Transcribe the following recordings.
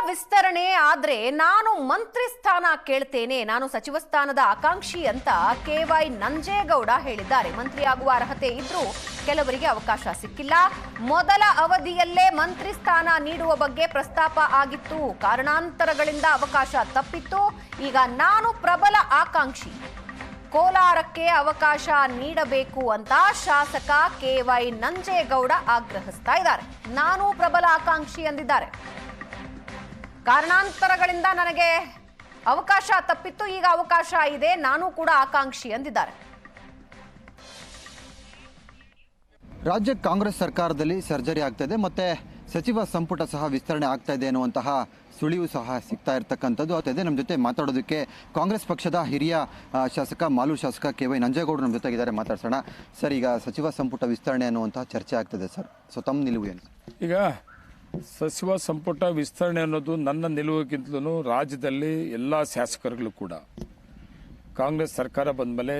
ವಿಸ್ತರಣೆ ಆದ್ರೆ ನಾನು ಮಂತ್ರಿ ಸ್ಥಾನ ಕೇಳ್ತೇನೆ, ನಾನು ಸಚಿವ ಸ್ಥಾನದ ಆಕಾಂಕ್ಷಿ ಅಂತ KY ನಂಜೇಗೌಡ ಹೇಳಿದ್ದಾರೆ. ಮಂತ್ರಿಯಾಗುವ ಅರ್ಹತೆ ಇದ್ರೂ ಕೆಲವರಿಗೆ ಅವಕಾಶ ಸಿಕ್ಕಿಲ್ಲ. ಮೊದಲ ಅವಧಿಯಲ್ಲೇ ಮಂತ್ರಿ ಸ್ಥಾನ ನೀಡುವ ಬಗ್ಗೆ ಪ್ರಸ್ತಾಪ ಆಗಿತ್ತು, ಕಾರಣಾಂತರಗಳಿಂದ ಅವಕಾಶ ತಪ್ಪಿತ್ತು. ಈಗ ನಾನು ಪ್ರಬಲ ಆಕಾಂಕ್ಷಿ, ಕೋಲಾರಕ್ಕೆ ಅವಕಾಶ ನೀಡಬೇಕು ಅಂತ ಶಾಸಕ KY ನಂಜೇಗೌಡ ಆಗ್ರಹಿಸ್ತಾ ಇದ್ದಾರೆ. ನಾನು ಪ್ರಬಲ ಆಕಾಂಕ್ಷಿ ಎಂದಿದ್ದಾರೆ. ಕಾರಣಾಂತರಗಳಿಂದ ನನಗೆ ಅವಕಾಶ ತಪ್ಪಿತ್ತು, ಈಗ ಅವಕಾಶ ಇದೆ, ನಾನು ಕೂಡ ಆಕಾಂಕ್ಷಿ ಎಂದಿದ್ದಾರೆ. ರಾಜ್ಯ ಕಾಂಗ್ರೆಸ್ ಸರ್ಕಾರದಲ್ಲಿ ಸರ್ಜರಿ ಆಗ್ತಾ ಇದೆ, ಮತ್ತೆ ಸಚಿವ ಸಂಪುಟ ಸಹ ವಿಸ್ತರಣೆ ಆಗ್ತಾ ಇದೆ ಅನ್ನುವಂತಹ ಸುಳಿವು ಸಹ ಸಿಗ್ತಾ ಇರತಕ್ಕಂಥದ್ದು ಆಗ್ತಾ ಇದೆ. ನಮ್ಮ ಜೊತೆ ಮಾತಾಡೋದಕ್ಕೆ ಕಾಂಗ್ರೆಸ್ ಪಕ್ಷದ ಹಿರಿಯ ಶಾಸಕ ಮಾಲೂರು ಶಾಸಕ KY ನಂಜೇಗೌಡರು ನಮ್ಮ ಜೊತೆಗಿದ್ದಾರೆ. ಮಾತಾಡ್ಸೋಣ ಸರ್. ಈಗ ಸಚಿವ ಸಂಪುಟ ವಿಸ್ತರಣೆ ಅನ್ನುವಂತಹ ಚರ್ಚೆ ಆಗ್ತದೆ ಸರ್, ಸೊ ತಮ್ಮ ನಿಲುವು ಏನು? ಈಗ ಸಚಿವ ಸಂಪುಟ ವಿಸ್ತರಣೆ ಅನ್ನೋದು ನನ್ನ ನಿಲುವಿಗಿಂತಲೂ ರಾಜ್ಯದಲ್ಲಿ ಎಲ್ಲ ಶಾಸಕರುಗಳು ಕೂಡ ಕಾಂಗ್ರೆಸ್ ಸರ್ಕಾರ ಬಂದ ಮೇಲೆ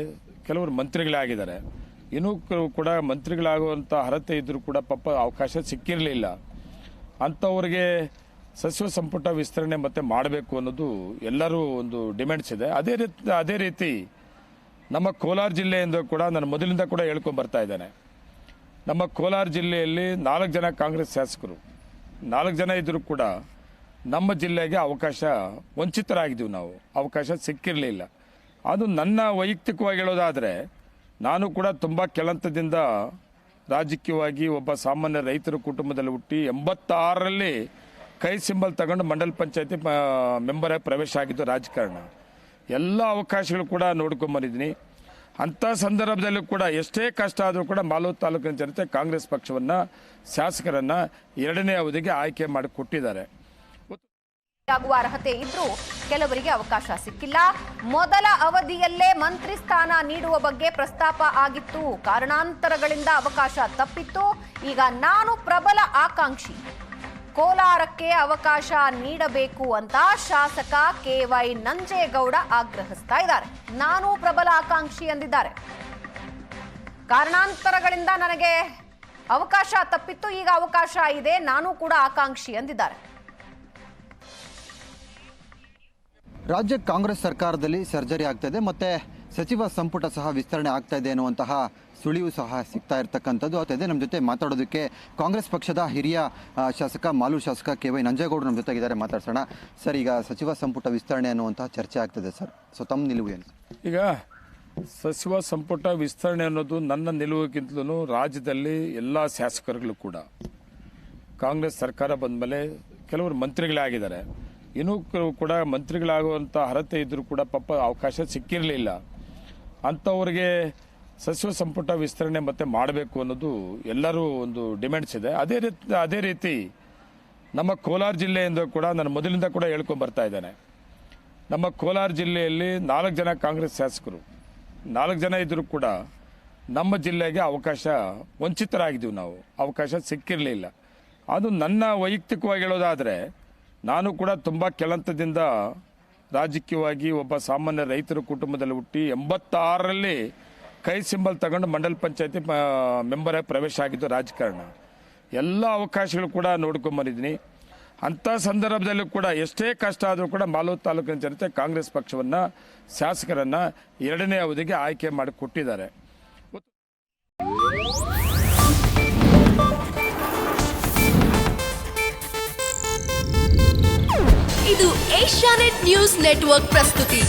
ಕೆಲವರು ಮಂತ್ರಿಗಳೇ ಆಗಿದ್ದಾರೆ. ಇನ್ನೂ ಕೂಡ ಮಂತ್ರಿಗಳಾಗುವಂಥ ಅರ್ಹತೆ ಇದ್ದರೂ ಕೂಡ ಪಾಪ ಅವಕಾಶ ಸಿಕ್ಕಿರಲಿಲ್ಲ. ಅಂಥವ್ರಿಗೆ ಸಚಿವ ಸಂಪುಟ ವಿಸ್ತರಣೆ ಮತ್ತೆ ಮಾಡಬೇಕು ಅನ್ನೋದು ಎಲ್ಲರೂ ಒಂದು ಡಿಮ್ಯಾಂಡ್ಸ್ ಇದೆ. ಅದೇ ರೀತಿ ನಮ್ಮ ಕೋಲಾರ ಜಿಲ್ಲೆಯಿಂದ ಕೂಡ ನಾನು ಮೊದಲಿಂದ ಕೂಡ ಹೇಳ್ಕೊಂಡು ಬರ್ತಾ ಇದ್ದೇನೆ. ನಮ್ಮ ಕೋಲಾರ ಜಿಲ್ಲೆಯಲ್ಲಿ 4 ಜನ ಕಾಂಗ್ರೆಸ್ ಶಾಸಕರು, 4 ಜನ ಇದ್ದರೂ ಕೂಡ ನಮ್ಮ ಜಿಲ್ಲೆಗೆ ಅವಕಾಶ ವಂಚಿತರಾಗಿದ್ದೀವಿ. ನಾವು ಅವಕಾಶ ಸಿಕ್ಕಿರಲಿಲ್ಲ. ಅದು ನನ್ನ ವೈಯಕ್ತಿಕವಾಗಿ ಹೇಳೋದಾದರೆ, ನಾನು ಕೂಡ ತುಂಬ ಕೆಳಂತದಿಂದ ರಾಜಕೀಯವಾಗಿ ಒಬ್ಬ ಸಾಮಾನ್ಯ ರೈತರ ಕುಟುಂಬದಲ್ಲಿ ಹುಟ್ಟಿ 86ರಲ್ಲಿ ಕೈ ಸಿಂಬಲ್ ತಗೊಂಡು ಮಂಡಲ ಪಂಚಾಯತಿ ಮೆಂಬರ್ ಪ್ರವೇಶ ಆಗಿದ್ದು ರಾಜಕಾರಣ. ಎಲ್ಲ ಅವಕಾಶಗಳು ಕೂಡ ನೋಡ್ಕೊಂಬಂದಿದ್ದೀನಿ. ಅಂಥ ಸಂದರ್ಭದಲ್ಲೂ ಕೂಡ ಎಷ್ಟೇ ಕಷ್ಟ ಆದರೂ ಕೂಡ ಮಾಲೂರು ತಾಲೂಕಿನ ಜನತೆ ಕಾಂಗ್ರೆಸ್ ಪಕ್ಷವನ್ನು, ಶಾಸಕರನ್ನು 2ನೇ ಅವಧಿಗೆ ಆಯ್ಕೆ ಮಾಡಿ ಕೊಟ್ಟಿದ್ದಾರೆ. ಆಗುವ ಅರ್ಹತೆ ಇದ್ರೂ ಕೆಲವರಿಗೆ ಅವಕಾಶ ಸಿಕ್ಕಿಲ್ಲ. ಮೊದಲ ಅವಧಿಯಲ್ಲೇ ಮಂತ್ರಿ ಸ್ಥಾನ ನೀಡುವ ಬಗ್ಗೆ ಪ್ರಸ್ತಾಪ ಆಗಿತ್ತು, ಕಾರಣಾಂತರಗಳಿಂದ ಅವಕಾಶ ತಪ್ಪಿತ್ತು. ಈಗ ನಾನು ಪ್ರಬಲ ಆಕಾಂಕ್ಷಿ, ಕೋಲಾರಕ್ಕೆ ಅವಕಾಶ ನೀಡಬೇಕು ಅಂತ ಶಾಸಕ KY ನಂಜೇಗೌಡ ಆಗ್ರಹಿಸ್ತಾ ಇದ್ದಾರೆ. ನಾನು ಪ್ರಬಲ ಆಕಾಂಕ್ಷಿ ಎಂದಿದ್ದಾರೆ. ಕಾರಣಾಂತರಗಳಿಂದ ನನಗೆ ಅವಕಾಶ ತಪ್ಪಿತ್ತು, ಈಗ ಅವಕಾಶ ಇದೆ, ನಾನು ಕೂಡ ಆಕಾಂಕ್ಷಿ ಎಂದಿದ್ದಾರೆ. ರಾಜ್ಯ ಕಾಂಗ್ರೆಸ್ ಸರ್ಕಾರದಲ್ಲಿ ಸರ್ಜರಿ ಆಗ್ತಾ ಇದೆ, ಮತ್ತೆ ಸಚಿವ ಸಂಪುಟ ಸಹ ವಿಸ್ತರಣೆ ಆಗ್ತಾ ಇದೆ ಅನ್ನುವಂತಹ ಸುಳಿವು ಸಹ ಸಿಗ್ತಾ ಇರತಕ್ಕಂಥದ್ದು ಆಗ್ತಾ ಇದೆ. ನಮ್ಮ ಜೊತೆ ಮಾತಾಡೋದಕ್ಕೆ ಕಾಂಗ್ರೆಸ್ ಪಕ್ಷದ ಹಿರಿಯ ಶಾಸಕ ಮಾಲೂರು ಶಾಸಕ KY ನಂಜೇಗೌಡರು ನಮ್ಮ ಜೊತೆಗಿದ್ದಾರೆ. ಮಾತಾಡ್ಸೋಣ ಸರ್. ಈಗ ಸಚಿವ ಸಂಪುಟ ವಿಸ್ತರಣೆ ಅನ್ನುವಂತಹ ಚರ್ಚೆ ಆಗ್ತದೆ ಸರ್, ಸೊ ತಮ್ಮ ನಿಲುವು ಏನು? ಈಗ ಸಚಿವ ಸಂಪುಟ ವಿಸ್ತರಣೆ ಅನ್ನೋದು ನನ್ನ ನಿಲುವಿಗಿಂತಲೂ ರಾಜ್ಯದಲ್ಲಿ ಎಲ್ಲ ಶಾಸಕರುಗಳು ಕೂಡ ಕಾಂಗ್ರೆಸ್ ಸರ್ಕಾರ ಬಂದ ಮೇಲೆ ಕೆಲವರು ಮಂತ್ರಿಗಳೇ ಆಗಿದ್ದಾರೆ. ಇನ್ನೂ ಕೂಡ ಮಂತ್ರಿಗಳಾಗುವಂಥ ಅರ್ಹತೆ ಇದ್ದರೂ ಕೂಡ ಪಾಪ ಅವಕಾಶ ಸಿಕ್ಕಿರಲಿಲ್ಲ. ಅಂಥವ್ರಿಗೆ ಸಚಿವ ಸಂಪುಟ ವಿಸ್ತರಣೆ ಮತ್ತೆ ಮಾಡಬೇಕು ಅನ್ನೋದು ಎಲ್ಲರೂ ಒಂದು ಡಿಮ್ಯಾಂಡ್ಸ್ ಇದೆ. ಅದೇ ರೀತಿ ನಮ್ಮ ಕೋಲಾರ ಜಿಲ್ಲೆಯಿಂದ ಕೂಡ ನಾನು ಮೊದಲಿಂದ ಕೂಡ ಹೇಳ್ಕೊಂಡು ಬರ್ತಾ ಇದ್ದೇನೆ. ನಮ್ಮ ಕೋಲಾರ ಜಿಲ್ಲೆಯಲ್ಲಿ 4 ಜನ ಕಾಂಗ್ರೆಸ್ ಶಾಸಕರು, 4 ಜನ ಇದ್ದರೂ ಕೂಡ ನಮ್ಮ ಜಿಲ್ಲೆಗೆ ಅವಕಾಶ ವಂಚಿತರಾಗಿದ್ದೀವಿ. ನಾವು ಅವಕಾಶ ಸಿಕ್ಕಿರಲಿಲ್ಲ. ಅದು ನನ್ನ ವೈಯಕ್ತಿಕವಾಗಿ ಹೇಳೋದಾದರೆ, ನಾನು ಕೂಡ ತುಂಬ ಕೆಳಂತದಿಂದ ರಾಜಕೀಯವಾಗಿ ಒಬ್ಬ ಸಾಮಾನ್ಯ ರೈತರ ಕುಟುಂಬದಲ್ಲಿ ಹುಟ್ಟಿ 86ರಲ್ಲಿ ಕೈ ಸಿಂಬಲ್ ತಗೊಂಡು ಮಂಡಲ ಪಂಚಾಯತಿ ಮೆಂಬರ್ ಪ್ರವೇಶ ಆಗಿದ್ದು ರಾಜಕಾರಣ. ಎಲ್ಲ ಅವಕಾಶಗಳು ಕೂಡ ನೋಡ್ಕೊಂಬಂದಿದ್ದೀನಿ. ಅಂಥ ಸಂದರ್ಭದಲ್ಲೂ ಕೂಡ ಎಷ್ಟೇ ಕಷ್ಟ ಆದರೂ ಕೂಡ ಮಾಲೂರು ತಾಲೂಕಿನ ಜನತೆ ಕಾಂಗ್ರೆಸ್ ಪಕ್ಷವನ್ನು, ಶಾಸಕರನ್ನು 2ನೇ ಅವಧಿಗೆ ಆಯ್ಕೆ ಮಾಡಿ ಕೊಟ್ಟಿದ್ದಾರೆ. ಇದು ಏಷ್ಯಾನೆಟ್ ನ್ಯೂಸ್ ನೆಟ್ವರ್ಕ್ ಪ್ರಸ್ತುತಿ.